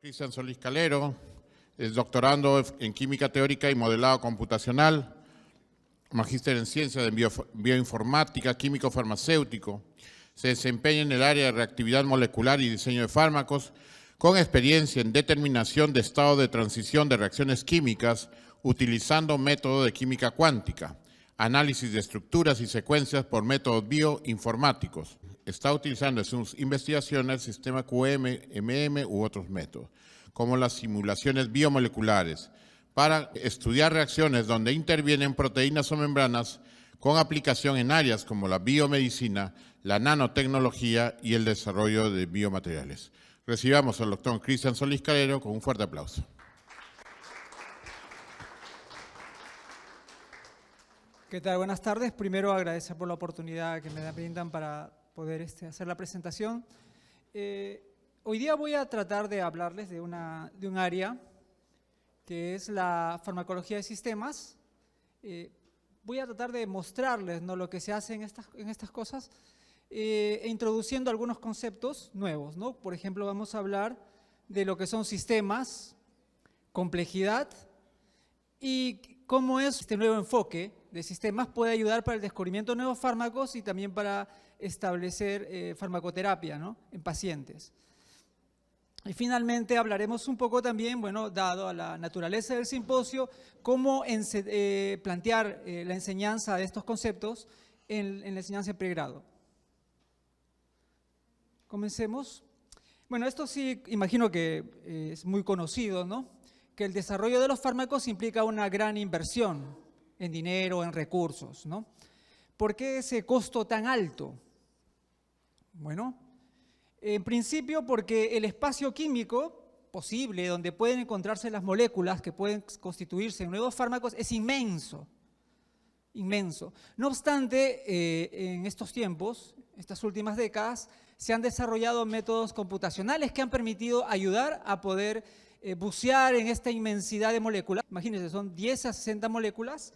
Cristian Solís Calero, es doctorando en Química Teórica y Modelado Computacional, magíster en Ciencias de Bioinformática, Químico Farmacéutico. Se desempeña en el área de reactividad molecular y diseño de fármacos, con experiencia en determinación de estado de transición de reacciones químicas utilizando método de química cuántica, análisis de estructuras y secuencias por métodos bioinformáticos. Está utilizando en sus investigaciones el sistema QM, MM u otros métodos, como las simulaciones biomoleculares, para estudiar reacciones donde intervienen proteínas o membranas con aplicación en áreas como la biomedicina, la nanotecnología y el desarrollo de biomateriales. Recibamos al doctor Cristian Solís Calero con un fuerte aplauso. ¿Qué tal? Buenas tardes. Primero agradecer por la oportunidad que me brindan para poder hacer la presentación. Hoy día voy a tratar de hablarles de un área que es la farmacología de sistemas. Voy a tratar de mostrarles, ¿no?, lo que se hace en estas cosas, introduciendo algunos conceptos nuevos, ¿no? Por ejemplo, vamos a hablar de lo que son sistemas, complejidad y cómo este nuevo enfoque de sistemas puede ayudar para el descubrimiento de nuevos fármacos y también para establecer farmacoterapia, ¿no?, en pacientes. Y finalmente hablaremos un poco también, bueno, dado a la naturaleza del simposio, cómo plantear la enseñanza de estos conceptos en la enseñanza en pregrado. Comencemos. Bueno, esto sí, imagino que es muy conocido, ¿no?, que el desarrollo de los fármacos implica una gran inversión en dinero, en recursos, ¿no? ¿Por qué ese costo tan alto? Bueno, en principio porque el espacio químico posible donde pueden encontrarse las moléculas que pueden constituirse en nuevos fármacos es inmenso, inmenso. No obstante, en estos tiempos, estas últimas décadas, se han desarrollado métodos computacionales que han permitido ayudar a poder bucear en esta inmensidad de moléculas. Imagínense, son 10 a 60 moléculas,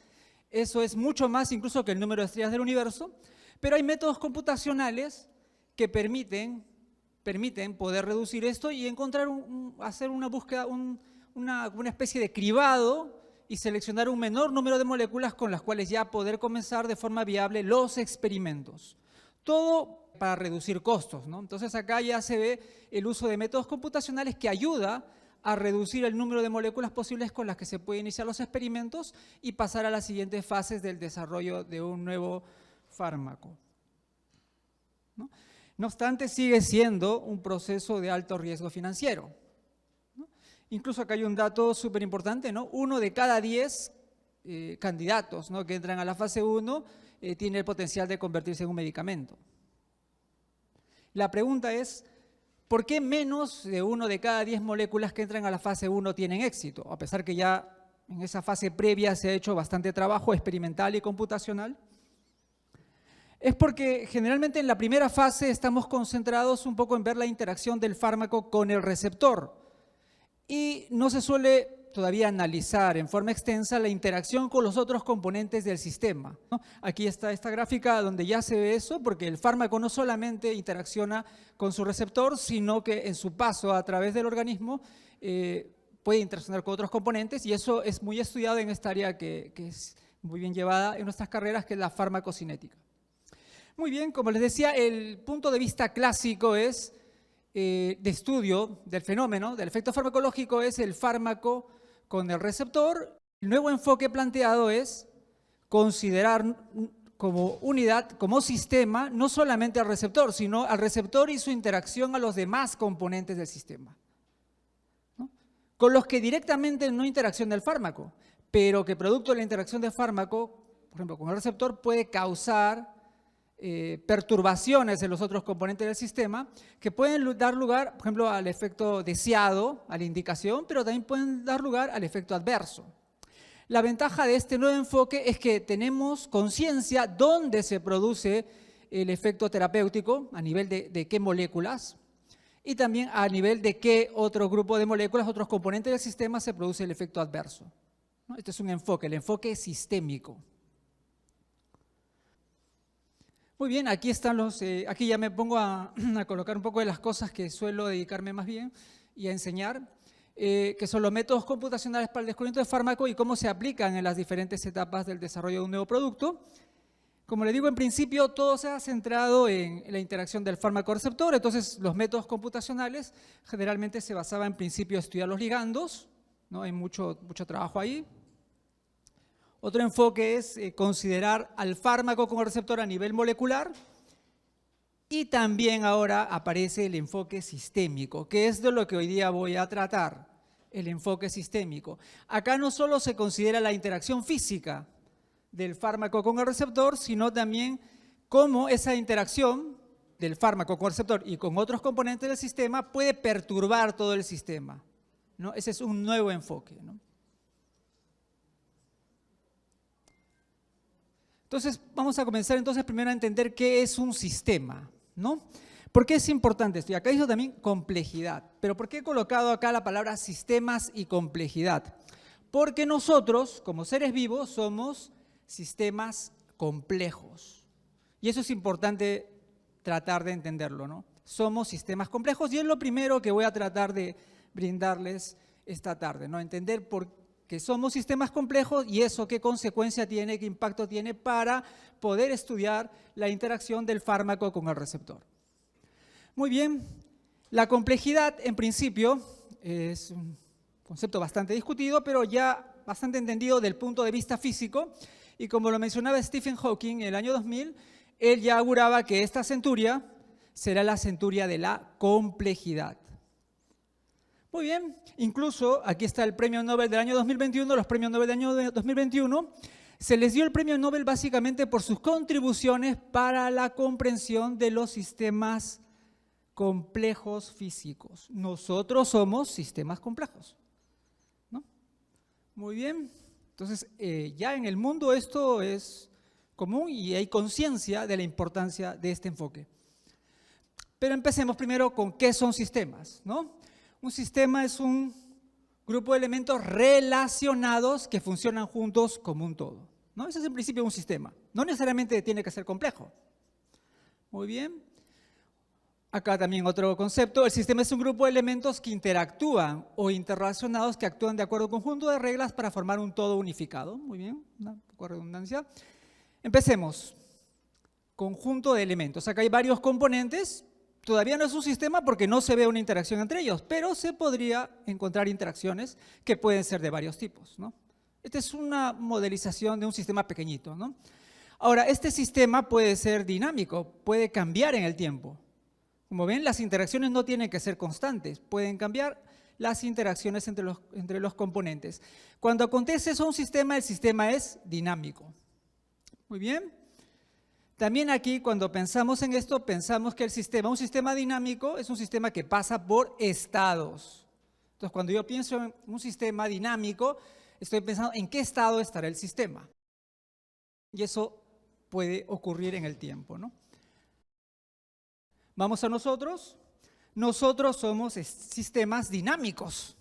eso es mucho más incluso que el número de estrellas del universo, pero hay métodos computacionales que permiten poder reducir esto y encontrar, hacer una búsqueda, una especie de cribado y seleccionar un menor número de moléculas con las cuales ya poder comenzar de forma viable los experimentos. Todo para reducir costos, ¿no? Entonces acá ya se ve el uso de métodos computacionales que ayuda a reducir el número de moléculas posibles con las que se pueden iniciar los experimentos y pasar a las siguientes fases del desarrollo de un nuevo fármaco, ¿no? No obstante, sigue siendo un proceso de alto riesgo financiero, ¿no? Incluso acá hay un dato súper importante, ¿no? 1 de cada 10 candidatos, ¿no?, que entran a la fase 1 tiene el potencial de convertirse en un medicamento. La pregunta es, ¿por qué menos de 1 de cada 10 moléculas que entran a la fase 1 tienen éxito? A pesar que ya en esa fase previa se ha hecho bastante trabajo experimental y computacional. Es porque generalmente en la primera fase estamos concentrados un poco en ver la interacción del fármaco con el receptor y no se suele todavía analizar en forma extensa la interacción con los otros componentes del sistema, ¿no? Aquí está esta gráfica donde ya se ve eso, porque el fármaco no solamente interacciona con su receptor, sino que en su paso a través del organismo puede interaccionar con otros componentes, y eso es muy estudiado en esta área que es muy bien llevada en nuestras carreras, que es la farmacocinética. Muy bien, como les decía, el punto de vista clásico es de estudio del fenómeno, del efecto farmacológico, es el fármaco con el receptor. El nuevo enfoque planteado es considerar como unidad, como sistema, no solamente al receptor, sino al receptor y su interacción a los demás componentes del sistema, ¿no?, con los que directamente no interacciona el fármaco, pero que producto de la interacción del fármaco, por ejemplo, con el receptor, puede causar perturbaciones en los otros componentes del sistema que pueden dar lugar, por ejemplo, al efecto deseado, a la indicación, pero también pueden dar lugar al efecto adverso. La ventaja de este nuevo enfoque es que tenemos conciencia dónde se produce el efecto terapéutico, a nivel de qué moléculas, y también a nivel de qué otro grupo de moléculas, otros componentes del sistema se produce el efecto adverso, ¿no? Este es un enfoque, el enfoque sistémico. Muy bien, aquí están aquí ya me pongo a colocar un poco de las cosas que suelo dedicarme más bien. y a enseñar, que son los métodos computacionales para el descubrimiento de fármaco y cómo se aplican en las diferentes etapas del desarrollo de un nuevo producto. Como le digo, en principio todo se ha centrado en la interacción del fármaco-receptor, entonces los métodos computacionales generalmente se basaban en principio en estudiar los ligandos, ¿no? Hay mucho trabajo ahí. Otro enfoque es considerar al fármaco como receptor a nivel molecular. Y también ahora aparece el enfoque sistémico, que es de lo que hoy día voy a tratar, el enfoque sistémico. Acá no solo se considera la interacción física del fármaco con el receptor, sino también cómo esa interacción del fármaco con el receptor y con otros componentes del sistema puede perturbar todo el sistema, ¿no? Ese es un nuevo enfoque, ¿no? Entonces, vamos a comenzar entonces primero a entender qué es un sistema, ¿no? ¿Por qué es importante esto? Y acá dice también complejidad. ¿Pero por qué he colocado acá la palabra sistemas y complejidad? Porque nosotros, como seres vivos, somos sistemas complejos. Y eso es importante tratar de entenderlo, ¿no? Somos sistemas complejos y es lo primero que voy a tratar de brindarles esta tarde, ¿no? Entender por qué somos sistemas complejos y eso qué consecuencia tiene, qué impacto tiene para poder estudiar la interacción del fármaco con el receptor. Muy bien, la complejidad en principio es un concepto bastante discutido, pero ya bastante entendido del punto de vista físico y como lo mencionaba Stephen Hawking en el año 2000, él ya auguraba que esta centuria será la centuria de la complejidad. Muy bien, incluso aquí está el premio Nobel del año 2021, los premios Nobel del año 2021, se les dio el premio Nobel básicamente por sus contribuciones para la comprensión de los sistemas complejos físicos. Nosotros somos sistemas complejos, ¿no? Muy bien, entonces ya en el mundo esto es común y hay conciencia de la importancia de este enfoque. Pero empecemos primero con qué son sistemas, ¿no? Un sistema es un grupo de elementos relacionados que funcionan juntos como un todo, ¿no? Ese es en principio un sistema. No necesariamente tiene que ser complejo. Muy bien. Acá también otro concepto. El sistema es un grupo de elementos que interactúan o interrelacionados que actúan de acuerdo a un conjunto de reglas para formar un todo unificado. Muy bien, una poco de redundancia. Empecemos. Conjunto de elementos. Acá hay varios componentes. Todavía no es un sistema porque no se ve una interacción entre ellos, pero se podría encontrar interacciones que pueden ser de varios tipos, ¿no? Esta es una modelización de un sistema pequeñito, ¿no? Ahora, este sistema puede ser dinámico, puede cambiar en el tiempo. Como ven, las interacciones no tienen que ser constantes, pueden cambiar las interacciones entre los componentes. Cuando acontece eso a un sistema, el sistema es dinámico. Muy bien. También aquí, cuando pensamos en esto, pensamos que un sistema dinámico es un sistema que pasa por estados. Entonces, cuando yo pienso en un sistema dinámico, estoy pensando en qué estado estará el sistema. Y eso puede ocurrir en el tiempo, ¿no? Vamos a nosotros. Nosotros somos sistemas dinámicos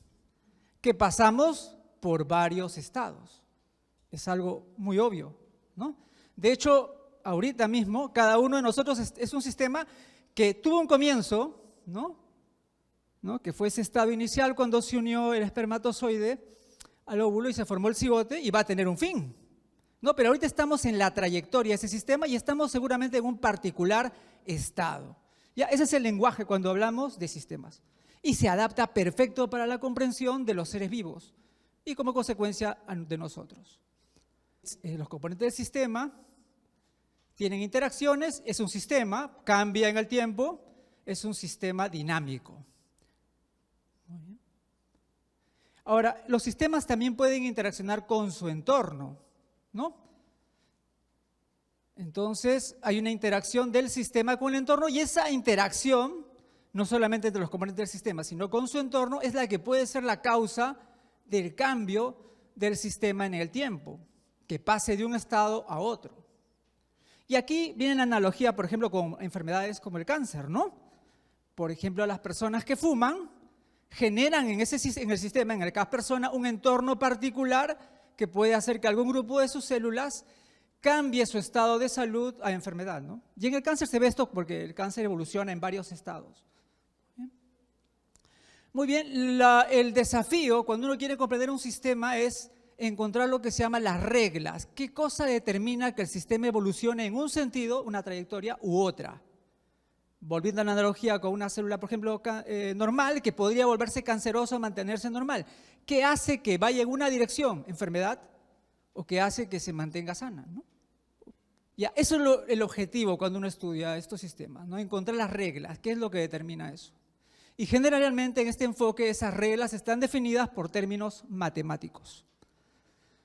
que pasamos por varios estados. Es algo muy obvio, ¿no? De hecho, ahorita mismo, cada uno de nosotros es un sistema que tuvo un comienzo, ¿no? Que fue ese estado inicial cuando se unió el espermatozoide al óvulo y se formó el cigote y va a tener un fin, ¿no? Pero ahorita estamos en la trayectoria de ese sistema y estamos seguramente en un particular estado. Ya, ese es el lenguaje cuando hablamos de sistemas. Y se adapta perfecto para la comprensión de los seres vivos y como consecuencia de nosotros. Los componentes del sistema tienen interacciones, es un sistema, cambia en el tiempo, es un sistema dinámico. Muy bien. Ahora, los sistemas también pueden interaccionar con su entorno, ¿no? Entonces, hay una interacción del sistema con el entorno y esa interacción, no solamente entre los componentes del sistema, sino con su entorno, es la que puede ser la causa del cambio del sistema en el tiempo, que pase de un estado a otro. Y aquí viene la analogía, por ejemplo, con enfermedades como el cáncer, ¿no? Por ejemplo, las personas que fuman generan en el sistema, en cada persona, un entorno particular que puede hacer que algún grupo de sus células cambie su estado de salud a enfermedad, ¿no? Y en el cáncer se ve esto porque el cáncer evoluciona en varios estados. ¿Bien? Muy bien, el desafío cuando uno quiere comprender un sistema es encontrar lo que se llama las reglas. ¿Qué cosa determina que el sistema evolucione en un sentido, una trayectoria u otra? Volviendo a la analogía con una célula, por ejemplo, normal, que podría volverse cancerosa o mantenerse normal. ¿Qué hace que vaya en una dirección? ¿Enfermedad? ¿O qué hace que se mantenga sana? ¿No? Ya, eso es el objetivo cuando uno estudia estos sistemas, ¿no? Encontrar las reglas. ¿Qué es lo que determina eso? Y generalmente en este enfoque esas reglas están definidas por términos matemáticos.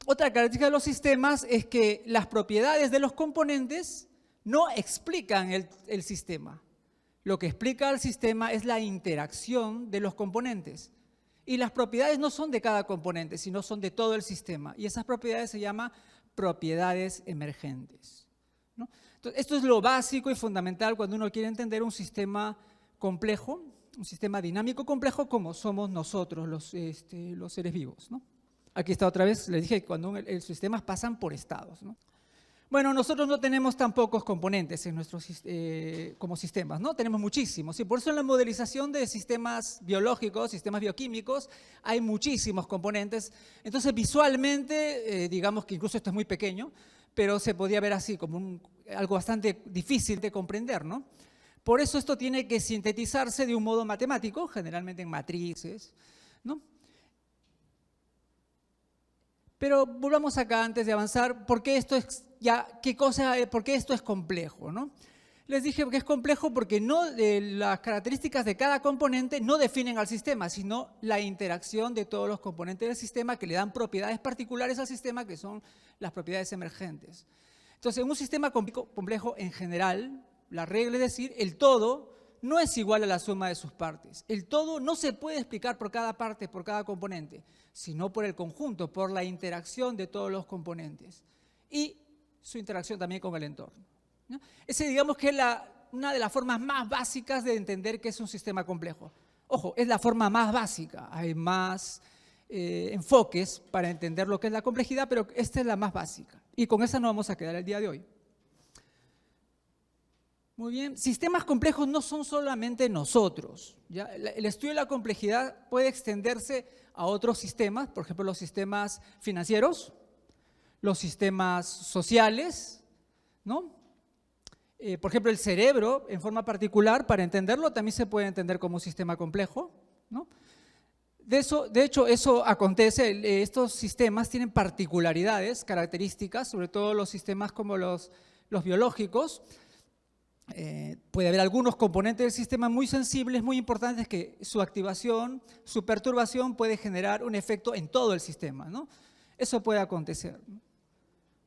Otra característica de los sistemas es que las propiedades de los componentes no explican el sistema. Lo que explica el sistema es la interacción de los componentes. Y las propiedades no son de cada componente, sino son de todo el sistema. Y esas propiedades se llaman propiedades emergentes, ¿no? Entonces, esto es lo básico y fundamental cuando uno quiere entender un sistema complejo, un sistema dinámico complejo como somos nosotros, los seres vivos, ¿no? Aquí está otra vez, les dije que cuando los sistemas pasan por estados, ¿no? Bueno, nosotros no tenemos tan pocos componentes en como sistemas, ¿no? Tenemos muchísimos. Y por eso en la modelización de sistemas biológicos, sistemas bioquímicos, hay muchísimos componentes. Entonces, visualmente, digamos que incluso esto es muy pequeño, pero se podía ver así, como algo bastante difícil de comprender, ¿no? Por eso esto tiene que sintetizarse de un modo matemático, generalmente en matrices, ¿no? Pero volvamos acá antes de avanzar, ¿por qué esto es complejo, ¿no? Les dije que es complejo porque las características de cada componente no definen al sistema, sino la interacción de todos los componentes del sistema que le dan propiedades particulares al sistema, que son las propiedades emergentes. Entonces, en un sistema complejo en general, la regla es decir, el todo no es igual a la suma de sus partes. El todo no se puede explicar por cada parte, por cada componente, sino por el conjunto, por la interacción de todos los componentes y su interacción también con el entorno, ¿no? Ese, digamos que es una de las formas más básicas de entender qué es un sistema complejo. Ojo, es la forma más básica, hay más enfoques para entender lo que es la complejidad, pero esta es la más básica y con esa nos vamos a quedar el día de hoy. Muy bien, sistemas complejos no son solamente nosotros, ¿ya? El estudio de la complejidad puede extenderse a otros sistemas, por ejemplo, los sistemas financieros, los sistemas sociales, ¿no? Por ejemplo, el cerebro, en forma particular, para entenderlo, también se puede entender como un sistema complejo, ¿no? De hecho, eso acontece, estos sistemas tienen particularidades, características, sobre todo los sistemas como los biológicos. Puede haber algunos componentes del sistema muy sensibles, muy importantes, que su activación, su perturbación puede generar un efecto en todo el sistema, ¿no? Eso puede acontecer, ¿no?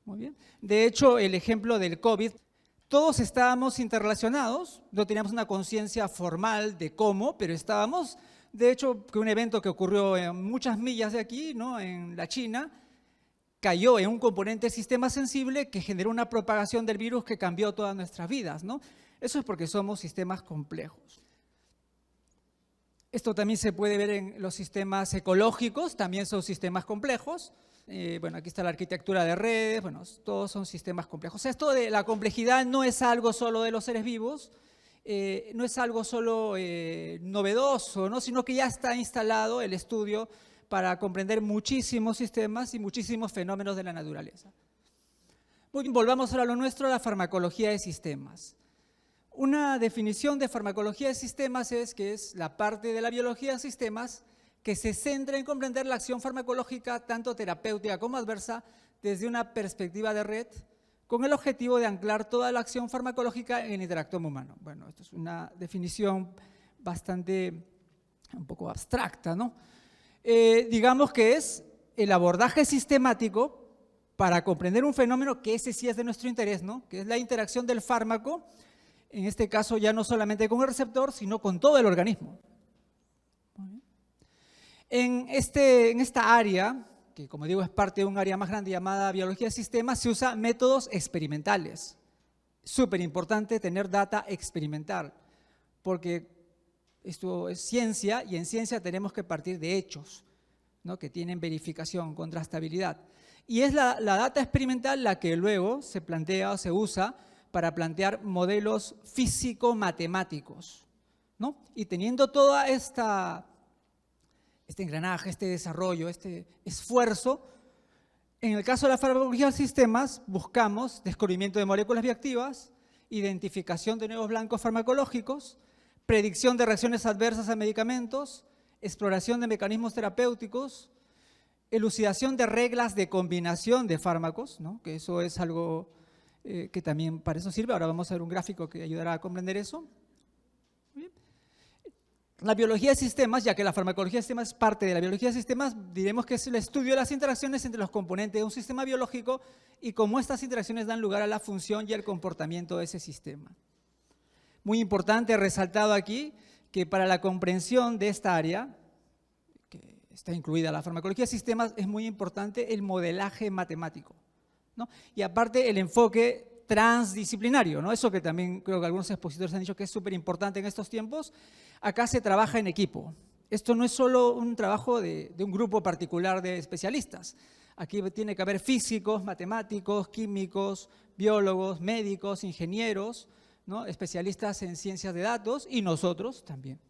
Muy bien. De hecho, el ejemplo del COVID, todos estábamos interrelacionados, no teníamos una conciencia formal de cómo, pero estábamos, de hecho, que un evento que ocurrió en muchas millas de aquí, ¿no? En la China, cayó en un componente del sistema sensible que generó una propagación del virus que cambió todas nuestras vidas, ¿no? Eso es porque somos sistemas complejos. Esto también se puede ver en los sistemas ecológicos, también son sistemas complejos. Bueno, aquí está la arquitectura de redes, bueno, todos son sistemas complejos. O sea, esto de la complejidad no es algo solo de los seres vivos, no es algo solo novedoso, ¿no? Sino que ya está instalado el estudio para comprender muchísimos sistemas y muchísimos fenómenos de la naturaleza. Muy bien, volvamos ahora a lo nuestro, a la farmacología de sistemas. Una definición de farmacología de sistemas es que es la parte de la biología de sistemas que se centra en comprender la acción farmacológica, tanto terapéutica como adversa, desde una perspectiva de red, con el objetivo de anclar toda la acción farmacológica en el interactome humano. Bueno, esto es una definición un poco abstracta, ¿no? Digamos que es el abordaje sistemático para comprender un fenómeno que ese sí es de nuestro interés, ¿no? Que es la interacción del fármaco, en este caso ya no solamente con el receptor, sino con todo el organismo. En esta área, que como digo es parte de un área más grande llamada biología de sistemas, se usan métodos experimentales. Súper importante tener data experimental, porque esto es ciencia y en ciencia tenemos que partir de hechos, ¿no? Que tienen verificación, contrastabilidad. Y es la data experimental la que luego se plantea o se usa para plantear modelos físico-matemáticos, ¿no? Y teniendo toda esta este engranaje, este desarrollo, este esfuerzo. En el caso de la farmacología de sistemas, buscamos descubrimiento de moléculas bioactivas, identificación de nuevos blancos farmacológicos, predicción de reacciones adversas a medicamentos, exploración de mecanismos terapéuticos, elucidación de reglas de combinación de fármacos, ¿no? Que eso es algo que también para eso sirve. Ahora vamos a ver un gráfico que ayudará a comprender eso. Bien. La biología de sistemas, ya que la farmacología de sistemas es parte de la biología de sistemas, diremos que es el estudio de las interacciones entre los componentes de un sistema biológico y cómo estas interacciones dan lugar a la función y al comportamiento de ese sistema. Muy importante, resaltado aquí, que para la comprensión de esta área, que está incluida la farmacología de sistemas, es muy importante el modelaje matemático, ¿no? Y aparte el enfoque transdisciplinario, ¿no? Eso que también creo que algunos expositores han dicho que es súper importante en estos tiempos. Acá se trabaja en equipo. Esto no es solo un trabajo de un grupo particular de especialistas. Aquí tiene que haber físicos, matemáticos, químicos, biólogos, médicos, ingenieros, ¿no? Especialistas en ciencias de datos y nosotros también.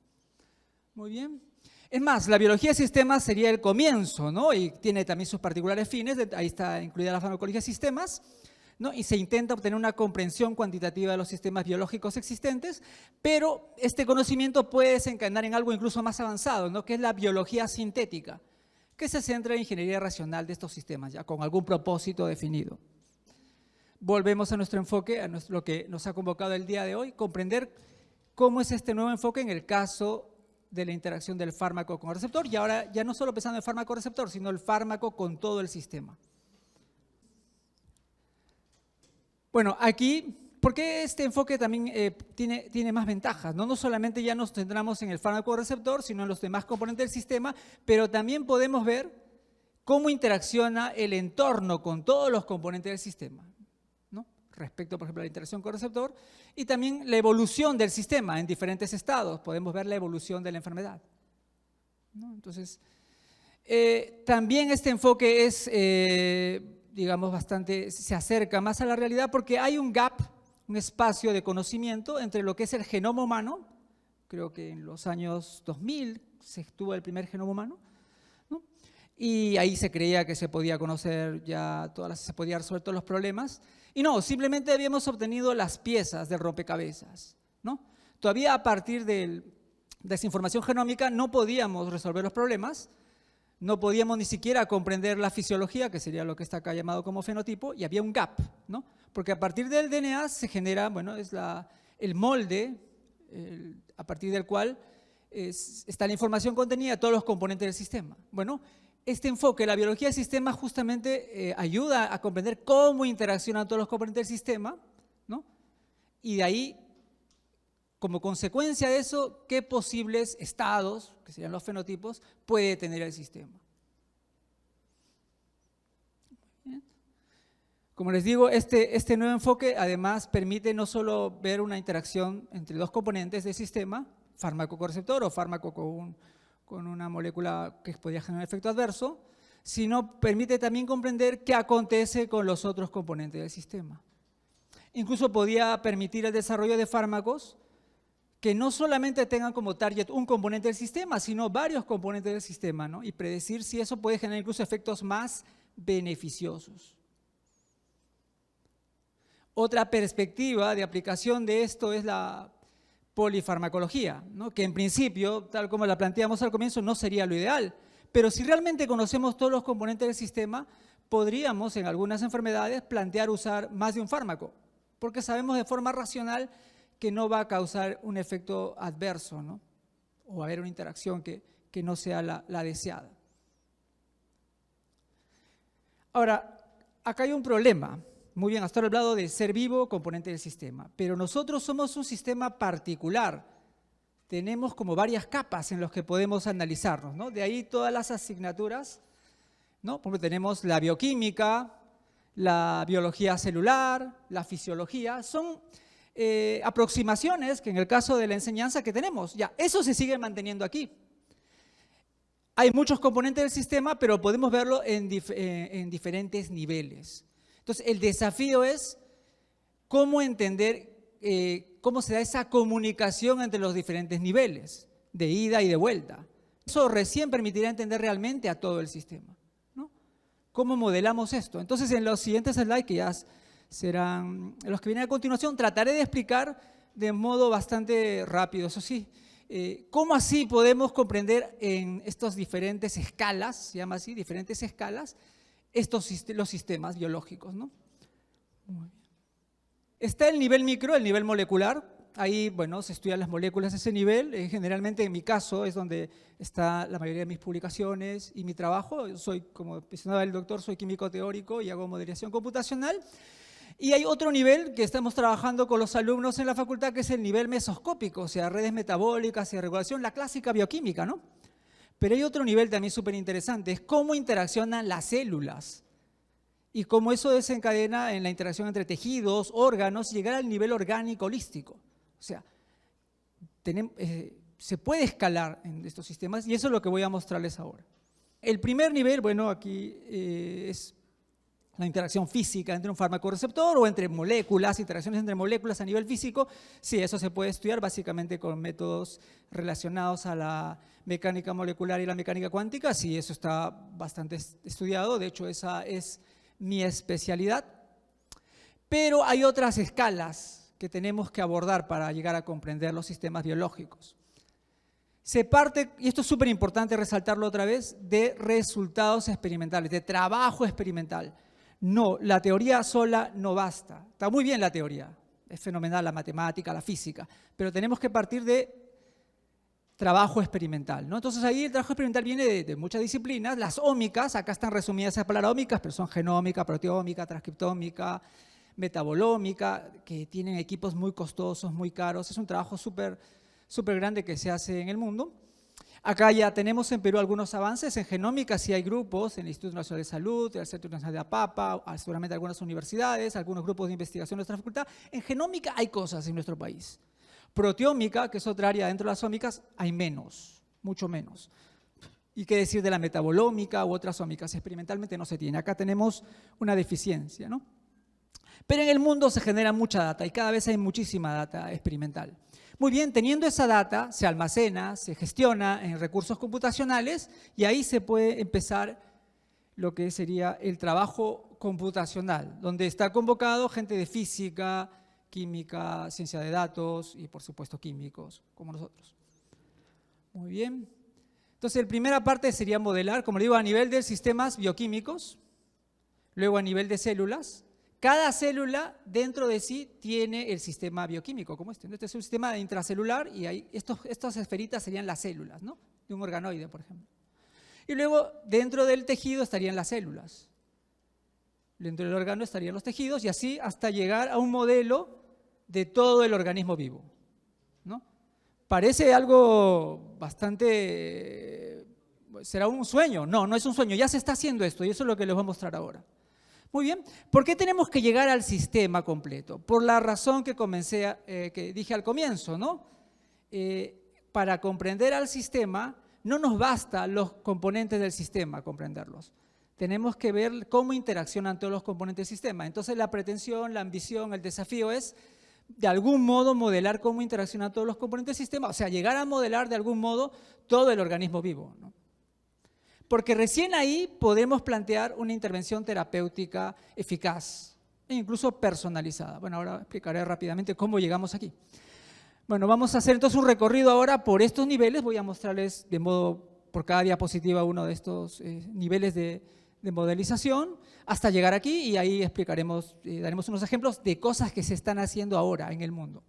Muy bien. Es más, la biología de sistemas sería el comienzo, ¿no? Y tiene también sus particulares fines, ahí está incluida la farmacología de sistemas, ¿no? Y se intenta obtener una comprensión cuantitativa de los sistemas biológicos existentes, pero este conocimiento puede desencadenar en algo incluso más avanzado, ¿no? Que es la biología sintética, que se centra en ingeniería racional de estos sistemas, ya con algún propósito definido. Volvemos a nuestro enfoque, a lo que nos ha convocado el día de hoy, comprender cómo es este nuevo enfoque en el caso de la interacción del fármaco con el receptor, y ahora ya no solo pensando en el fármaco-receptor, sino el fármaco con todo el sistema. Bueno, aquí, ¿por qué este enfoque también tiene más ventajas? No solamente ya nos centramos en el fármaco-receptor, sino en los demás componentes del sistema, pero también podemos ver cómo interacciona el entorno con todos los componentes del sistema, ¿no? Respecto, por ejemplo, a la interacción con el receptor, y también la evolución del sistema en diferentes estados. Podemos ver la evolución de la enfermedad, ¿no? Entonces, también este enfoque es, digamos, se acerca más a la realidad porque hay un gap, un espacio de conocimiento entre lo que es el genoma humano. Creo que en los años 2000 se tuvo el primer genoma humano, ¿no? Y ahí se creía que se podía conocer ya se podía resolver todos los problemas. Y no, simplemente habíamos obtenido las piezas del rompecabezas, ¿no? Todavía a partir de esa información genómica no podíamos resolver los problemas, no podíamos ni siquiera comprender la fisiología, que sería lo que está acá llamado como fenotipo, y había un gap, ¿no? Porque a partir del DNA se genera, bueno, es el molde a partir del cual está la información contenida, todos los componentes del sistema. Bueno, este enfoque, la biología del sistema, justamente ayuda a comprender cómo interaccionan todos los componentes del sistema, ¿no? Y de ahí, como consecuencia de eso, qué posibles estados, que serían los fenotipos, puede tener el sistema. Bien. Como les digo, este nuevo enfoque además permite no solo ver una interacción entre dos componentes del sistema, fármaco con receptor o fármaco con una molécula que podría generar un efecto adverso, sino permite también comprender qué acontece con los otros componentes del sistema. Incluso podía permitir el desarrollo de fármacos que no solamente tengan como target un componente del sistema, sino varios componentes del sistema, ¿no? Y predecir si eso puede generar incluso efectos más beneficiosos. Otra perspectiva de aplicación de esto es la polifarmacología, ¿no? Que en principio, tal como la planteamos al comienzo, no sería lo ideal, pero si realmente conocemos todos los componentes del sistema, podríamos en algunas enfermedades plantear usar más de un fármaco, porque sabemos de forma racional que no va a causar un efecto adverso, ¿no? O haber una interacción que no sea la deseada. Ahora, acá hay un problema. Muy bien, hasta ahora he hablado de ser vivo, componente del sistema, pero nosotros somos un sistema particular. Tenemos como varias capas en las que podemos analizarnos, ¿no? De ahí todas las asignaturas, ¿no? Por ejemplo, tenemos la bioquímica, la biología celular, la fisiología. Son aproximaciones que en el caso de la enseñanza que tenemos, ya, eso se sigue manteniendo aquí. Hay muchos componentes del sistema, pero podemos verlo en diferentes niveles. Entonces, el desafío es cómo entender cómo se da esa comunicación entre los diferentes niveles de ida y de vuelta, Eso recién permitirá entender realmente a todo el sistema, ¿no? ¿Cómo modelamos esto? Entonces, en los siguientes slides, que ya serán los que vienen a continuación, trataré de explicar de modo bastante rápido, eso sí, cómo así podemos comprender en estas diferentes escalas, se llama así, diferentes escalas, los sistemas biológicos, ¿no? Muy bien. Está el nivel micro, el nivel molecular. Ahí, bueno, se estudian las moléculas a ese nivel. Generalmente, en mi caso, es donde está la mayoría de mis publicaciones y mi trabajo. Yo soy, como mencionaba el doctor, soy químico teórico y hago modelación computacional. Y hay otro nivel que estamos trabajando con los alumnos en la facultad, que es el nivel mesoscópico, o sea, redes metabólicas y regulación, la clásica bioquímica, ¿no? Pero hay otro nivel también súper interesante, es cómo interaccionan las células y cómo eso desencadena en la interacción entre tejidos, órganos, llegar al nivel orgánico holístico. O sea, se puede escalar en estos sistemas y eso es lo que voy a mostrarles ahora. El primer nivel, bueno, aquí es la interacción física entre un fármaco receptor o entre moléculas, interacciones entre moléculas a nivel físico. Sí, eso se puede estudiar básicamente con métodos relacionados a la mecánica molecular y la mecánica cuántica. Sí, eso está bastante estudiado, de hecho esa es mi especialidad. Pero hay otras escalas que tenemos que abordar para llegar a comprender los sistemas biológicos. Se parte, y esto es súper importante resaltarlo otra vez, de resultados experimentales, de trabajo experimental. No, la teoría sola no basta. Está muy bien la teoría, es fenomenal la matemática, la física, pero tenemos que partir de trabajo experimental, ¿no? Entonces ahí el trabajo experimental viene de muchas disciplinas. Las ómicas, acá están resumidas esas palabras ómicas, pero son genómica, proteómica, transcriptómica, metabolómica, que tienen equipos muy costosos, muy caros. Es un trabajo súper grande que se hace en el mundo. Acá ya tenemos en Perú algunos avances. En genómica sí hay grupos, en el Instituto Nacional de Salud, el Centro Nacional de APAPA, seguramente algunas universidades, algunos grupos de investigación de nuestra facultad. En genómica hay cosas en nuestro país. Proteómica, que es otra área dentro de las ómicas, hay menos, mucho menos. ¿Y qué decir de la metabolómica u otras ómicas? Experimentalmente no se tiene. Acá tenemos una deficiencia, ¿no? Pero en el mundo se genera mucha data y cada vez hay muchísima data experimental. Muy bien, teniendo esa data, se almacena, se gestiona en recursos computacionales y ahí se puede empezar lo que sería el trabajo computacional, donde está convocado gente de física, química, ciencia de datos y, por supuesto, químicos, como nosotros. Muy bien. Entonces, la primera parte sería modelar, como le digo, a nivel de sistemas bioquímicos, luego a nivel de células. Cada célula dentro de sí tiene el sistema bioquímico, como este. Este es un sistema intracelular y ahí estas esferitas serían las células, ¿no? De un organoide, por ejemplo. Y luego, dentro del tejido estarían las células. Dentro del órgano estarían los tejidos y así hasta llegar a un modelo de todo el organismo vivo, ¿no? Parece algo bastante… ¿será un sueño? No, no es un sueño, ya se está haciendo esto y eso es lo que les voy a mostrar ahora. Muy bien, ¿por qué tenemos que llegar al sistema completo? Por la razón que que dije al comienzo, ¿no? Para comprender al sistema no nos basta los componentes del sistema comprenderlos. Tenemos que ver cómo interaccionan todos los componentes del sistema. Entonces la pretensión, la ambición, el desafío es de algún modo modelar cómo interaccionan todos los componentes del sistema, o sea, llegar a modelar de algún modo todo el organismo vivo, ¿no? Porque recién ahí podemos plantear una intervención terapéutica eficaz e incluso personalizada. Bueno, ahora explicaré rápidamente cómo llegamos aquí. Bueno, vamos a hacer entonces un recorrido ahora por estos niveles. Voy a mostrarles de modo, por cada diapositiva, uno de estos niveles de modelización hasta llegar aquí y ahí explicaremos, daremos unos ejemplos de cosas que se están haciendo ahora en el mundo.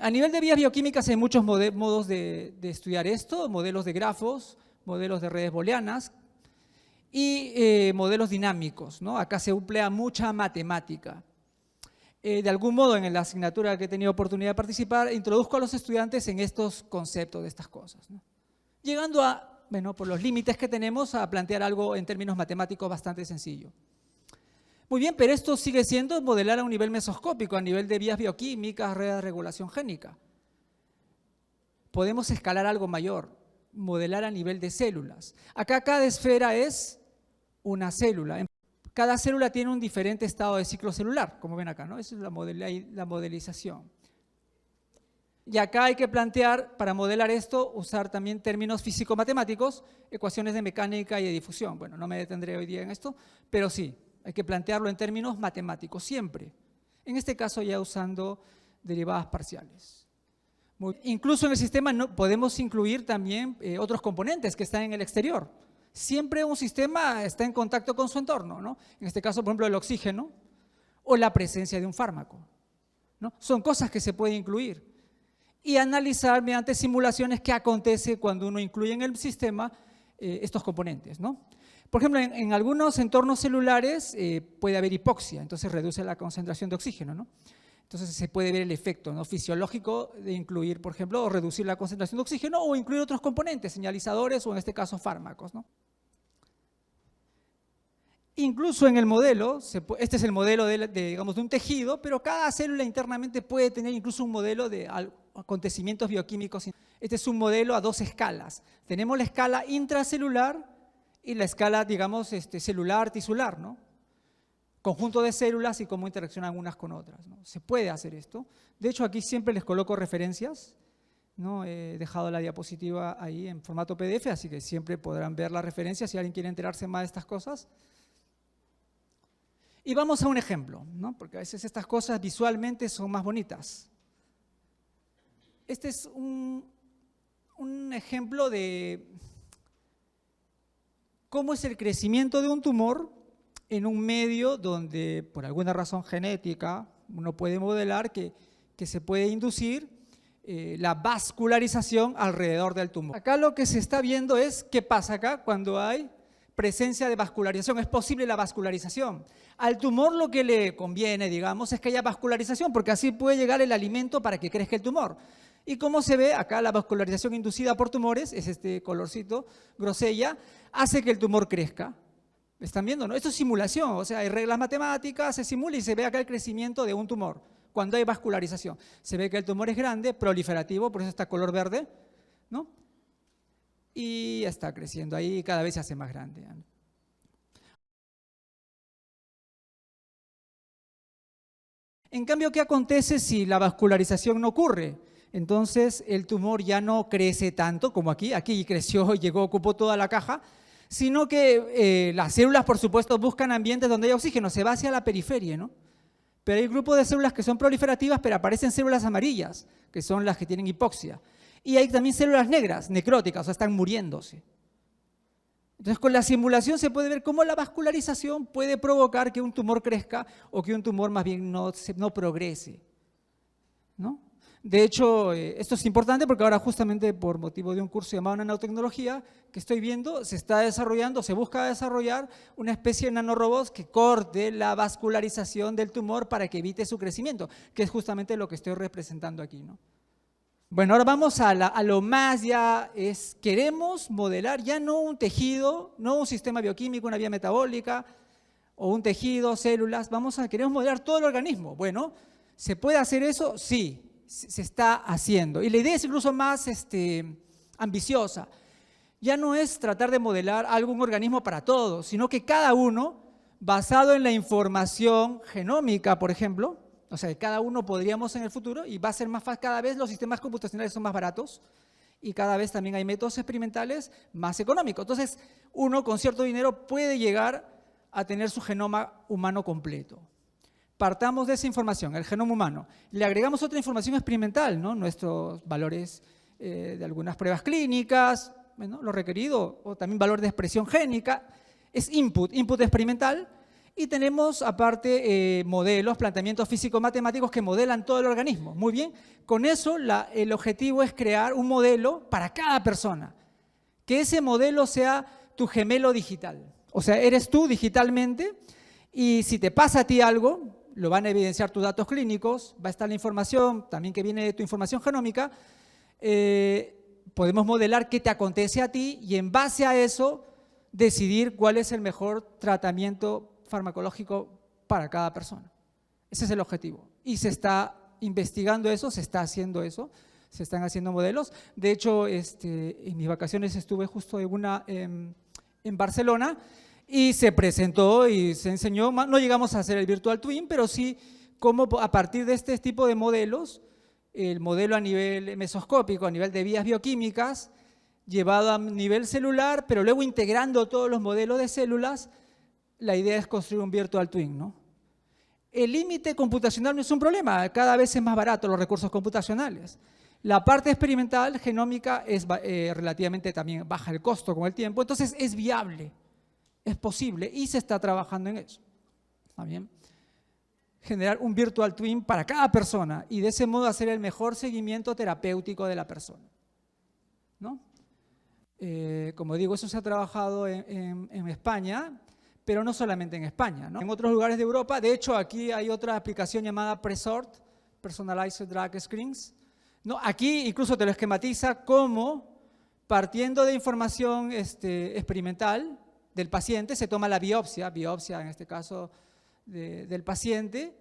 A nivel de vías bioquímicas hay muchos modos de estudiar esto, modelos de grafos, modelos de redes booleanas y modelos dinámicos, ¿no? Acá se emplea mucha matemática. De algún modo, en la asignatura que he tenido oportunidad de participar, introduzco a los estudiantes en estos conceptos de estas cosas, ¿no? Llegando a, bueno, por los límites que tenemos, a plantear algo en términos matemáticos bastante sencillo. Muy bien, pero esto sigue siendo modelar a un nivel mesoscópico, a nivel de vías bioquímicas, redes de regulación génica. Podemos escalar algo mayor, modelar a nivel de células. Acá cada esfera es una célula. Cada célula tiene un diferente estado de ciclo celular, como ven acá, ¿no? Esa es la modelización. Y acá hay que plantear, para modelar esto, usar también términos físico-matemáticos, ecuaciones de mecánica y de difusión. Bueno, no me detendré hoy día en esto, pero sí, hay que plantearlo en términos matemáticos, siempre. En este caso ya usando derivadas parciales. Incluso en el sistema podemos incluir también otros componentes que están en el exterior. Siempre un sistema está en contacto con su entorno, ¿no? En este caso, por ejemplo, el oxígeno o la presencia de un fármaco, ¿no? Son cosas que se pueden incluir. Y analizar mediante simulaciones qué acontece cuando uno incluye en el sistema estos componentes, ¿no? Por ejemplo, en algunos entornos celulares puede haber hipoxia, entonces reduce la concentración de oxígeno, ¿no? Entonces se puede ver el efecto, ¿no?, fisiológico de incluir, por ejemplo, o reducir la concentración de oxígeno o incluir otros componentes, señalizadores o en este caso fármacos, ¿no? Incluso en el modelo, este es el modelo digamos, de un tejido, pero cada célula internamente puede tener incluso un modelo de acontecimientos bioquímicos. Este es un modelo a 2 escalas. Tenemos la escala intracelular y la escala, digamos, celular, tisular, ¿no? Conjunto de células y cómo interaccionan unas con otras, ¿no? Se puede hacer esto. De hecho, aquí siempre les coloco referencias, ¿no? He dejado la diapositiva ahí en formato PDF, así que siempre podrán ver las referencias si alguien quiere enterarse más de estas cosas. Y vamos a un ejemplo, ¿no? Porque a veces estas cosas visualmente son más bonitas. Este es un ejemplo de cómo es el crecimiento de un tumor en un medio donde, por alguna razón genética, uno puede modelar que se puede inducir la vascularización alrededor del tumor. Acá lo que se está viendo es qué pasa acá cuando hay presencia de vascularización. Es posible la vascularización. Al tumor lo que le conviene, digamos, es que haya vascularización, porque así puede llegar el alimento para que crezca el tumor. Y como se ve acá, la vascularización inducida por tumores, es este colorcito, grosella, hace que el tumor crezca. ¿Están viendo, no? Esto es simulación, o sea, hay reglas matemáticas, se simula y se ve acá el crecimiento de un tumor cuando hay vascularización. Se ve que el tumor es grande, proliferativo, por eso está color verde, ¿no? Y está creciendo ahí y cada vez se hace más grande. En cambio, ¿qué acontece si la vascularización no ocurre? Entonces, el tumor ya no crece tanto como aquí. Aquí creció, llegó, ocupó toda la caja, sino que las células, por supuesto, buscan ambientes donde hay oxígeno, se va hacia la periferia, ¿no? Pero hay grupos de células que son proliferativas, pero aparecen células amarillas, que son las que tienen hipoxia. Y hay también células negras, necróticas, o sea, están muriéndose. Entonces, con la simulación se puede ver cómo la vascularización puede provocar que un tumor crezca o que un tumor más bien no progrese, ¿no? De hecho, esto es importante porque ahora justamente por motivo de un curso llamado nanotecnología que estoy viendo, se está desarrollando, se busca desarrollar una especie de nanorobots que corte la vascularización del tumor para que evite su crecimiento, que es justamente lo que estoy representando aquí, ¿no? Bueno, ahora vamos a lo más queremos modelar ya no un tejido, no un sistema bioquímico, una vía metabólica, o un tejido, células, queremos modelar todo el organismo. Bueno, ¿se puede hacer eso? Sí, se está haciendo. Y la idea es incluso más ambiciosa. Ya no es tratar de modelar algún organismo para todos, sino que cada uno, basado en la información genómica, por ejemplo, o sea, cada uno podríamos en el futuro, y va a ser más fácil, cada vez los sistemas computacionales son más baratos y cada vez también hay métodos experimentales más económicos. Entonces, uno con cierto dinero puede llegar a tener su genoma humano completo. Partamos de esa información, el genoma humano. Le agregamos otra información experimental, ¿no? Nuestros valores de algunas pruebas clínicas, bueno, lo requerido, o también valor de expresión génica. Es input experimental. Y tenemos aparte modelos, planteamientos físico-matemáticos que modelan todo el organismo. Muy bien, con eso el objetivo es crear un modelo para cada persona. Que ese modelo sea tu gemelo digital. O sea, eres tú digitalmente y si te pasa a ti algo, lo van a evidenciar tus datos clínicos, va a estar la información también que viene de tu información genómica, podemos modelar qué te acontece a ti y en base a eso decidir cuál es el mejor tratamiento farmacológico para cada persona. Ese es el objetivo. Y se está investigando eso, se está haciendo eso, se están haciendo modelos. De hecho, en mis vacaciones estuve justo en Barcelona y se presentó y se enseñó, no llegamos a hacer el Virtual Twin, pero sí cómo a partir de este tipo de modelos el modelo a nivel mesoscópico, a nivel de vías bioquímicas, llevado a nivel celular, pero luego integrando todos los modelos de células, la idea es construir un virtual twin, ¿no? El límite computacional no es un problema, cada vez es más barato los recursos computacionales. La parte experimental genómica es relativamente también baja el costo con el tiempo, entonces es viable, es posible y se está trabajando en eso. ¿Está bien? Generar un virtual twin para cada persona y de ese modo hacer el mejor seguimiento terapéutico de la persona, ¿no? Como digo, eso se ha trabajado en España, pero no solamente en España, ¿no? En otros lugares de Europa. De hecho, aquí hay otra aplicación llamada Presort, Personalized Drug Screens, ¿no? Aquí incluso te lo esquematiza como, partiendo de información experimental del paciente, se toma la biopsia en este caso del paciente,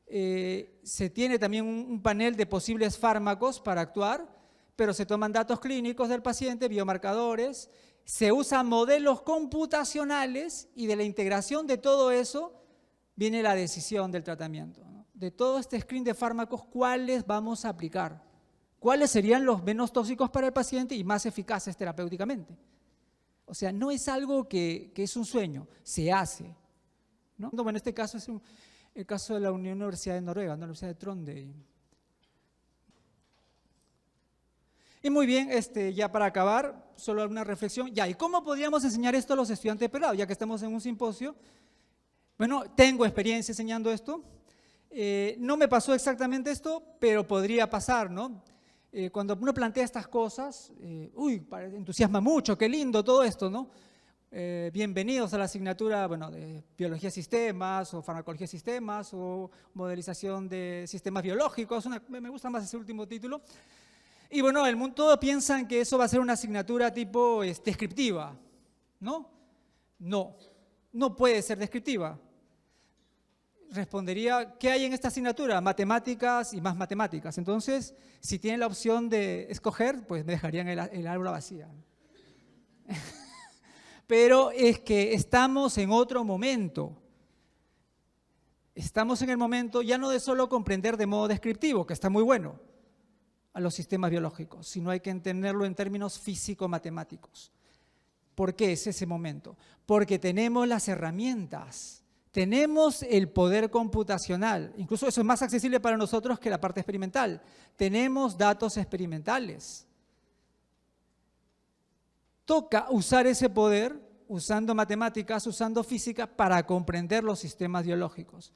se tiene también un panel de posibles fármacos para actuar, pero se toman datos clínicos del paciente, biomarcadores, se usan modelos computacionales y de la integración de todo eso viene la decisión del tratamiento, ¿no? De todo este screen de fármacos, ¿cuáles vamos a aplicar? ¿Cuáles serían los menos tóxicos para el paciente y más eficaces terapéuticamente? O sea, no es algo que es un sueño, se hace, ¿no? Bueno, en este caso es el caso de la Universidad de Noruega, la Universidad de Trondheim. Y muy bien, ya para acabar, solo una reflexión. Ya, ¿y cómo podríamos enseñar esto a los estudiantes de pregrado? Ya que estamos en un simposio. Bueno, tengo experiencia enseñando esto. No me pasó exactamente esto, pero podría pasar, ¿no? Cuando uno plantea estas cosas, entusiasma mucho, qué lindo todo esto, ¿no? Bienvenidos a la asignatura, bueno, de biología de sistemas o farmacología de sistemas o modelización de sistemas biológicos. Me gusta más ese último título. Y bueno, el mundo todo piensan que eso va a ser una asignatura tipo descriptiva, ¿no? No, no puede ser descriptiva. Respondería, ¿qué hay en esta asignatura? Matemáticas y más matemáticas. Entonces, si tienen la opción de escoger, pues me dejarían el aula vacía. Pero es que estamos en otro momento. Estamos en el momento ya no de solo comprender de modo descriptivo, que está muy bueno, a los sistemas biológicos, sino hay que entenderlo en términos físico-matemáticos. ¿Por qué es ese momento? Porque tenemos las herramientas, tenemos el poder computacional, incluso eso es más accesible para nosotros que la parte experimental. Tenemos datos experimentales. Toca usar ese poder, usando matemáticas, usando física, para comprender los sistemas biológicos.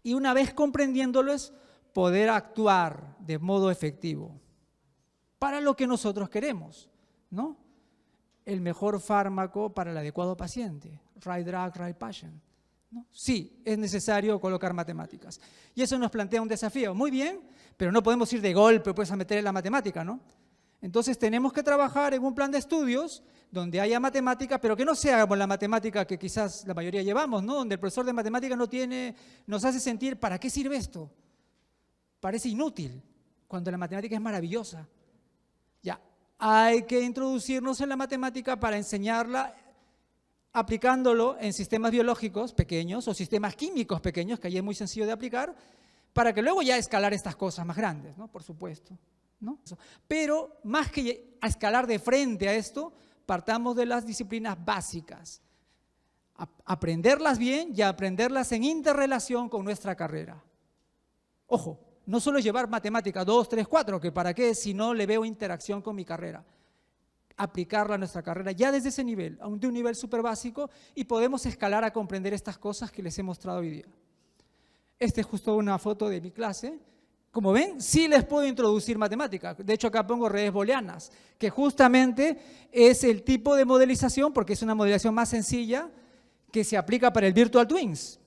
Y una vez comprendiéndolos, poder actuar de modo efectivo para lo que nosotros queremos, ¿no? El mejor fármaco para el adecuado paciente, right drug, right patient, ¿no? Sí, es necesario colocar matemáticas. Y eso nos plantea un desafío. Muy bien, pero no podemos ir de golpe pues, a meter en la matemática, ¿no? Entonces tenemos que trabajar en un plan de estudios donde haya matemática, pero que no sea como la matemática que quizás la mayoría llevamos, ¿no? Donde el profesor de matemáticas nos hace sentir, ¿para qué sirve esto? Parece inútil, cuando la matemática es maravillosa. Ya, hay que introducirnos en la matemática para enseñarla aplicándolo en sistemas biológicos pequeños o sistemas químicos pequeños, que ahí es muy sencillo de aplicar, para que luego ya escalar estas cosas más grandes, ¿no? Por supuesto, ¿no? Pero más que a escalar de frente a esto, partamos de las disciplinas básicas. Aprenderlas bien y aprenderlas en interrelación con nuestra carrera. Ojo. No solo llevar matemática 2, 3, 4, que para qué si no le veo interacción con mi carrera. Aplicarla a nuestra carrera ya desde ese nivel, de un nivel súper básico, y podemos escalar a comprender estas cosas que les he mostrado hoy día. Esta es justo una foto de mi clase. Como ven, sí les puedo introducir matemática. De hecho, acá pongo redes booleanas, que justamente es el tipo de modelización, porque es una modelización más sencilla, que se aplica para el Virtual Twins.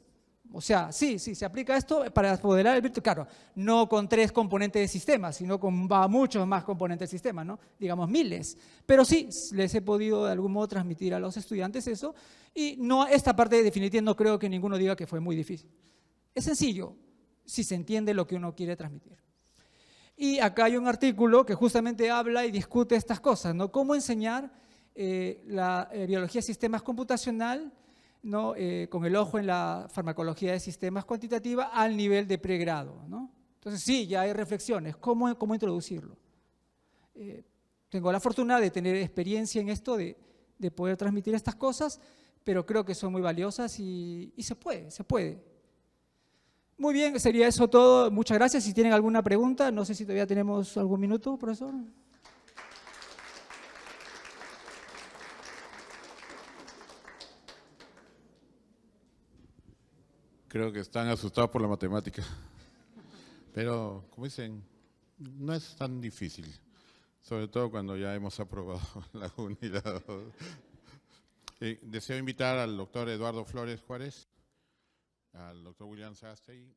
O sea, sí, se aplica esto para modelar el virtual, claro, no con 3 componentes de sistema, sino con muchos más componentes de sistema, ¿no? Digamos miles. Pero sí, les he podido de algún modo transmitir a los estudiantes eso, y no, esta parte definitiva no creo que ninguno diga que fue muy difícil. Es sencillo, si se entiende lo que uno quiere transmitir. Y acá hay un artículo que justamente habla y discute estas cosas, ¿no? Cómo enseñar la biología de sistemas computacional, ¿no? Con el ojo en la farmacología de sistemas cuantitativa al nivel de pregrado, ¿no? Entonces sí, ya hay reflexiones. ¿Cómo introducirlo? Tengo la fortuna de tener experiencia en esto, de poder transmitir estas cosas, pero creo que son muy valiosas y se puede. Muy bien, sería eso todo. Muchas gracias. Si tienen alguna pregunta, no sé si todavía tenemos algún minuto, profesor. Creo que están asustados por la matemática. Pero, como dicen, no es tan difícil. Sobre todo cuando ya hemos aprobado la 1 y la 2. Deseo invitar al doctor Eduardo Flores Juárez, al doctor William Sastre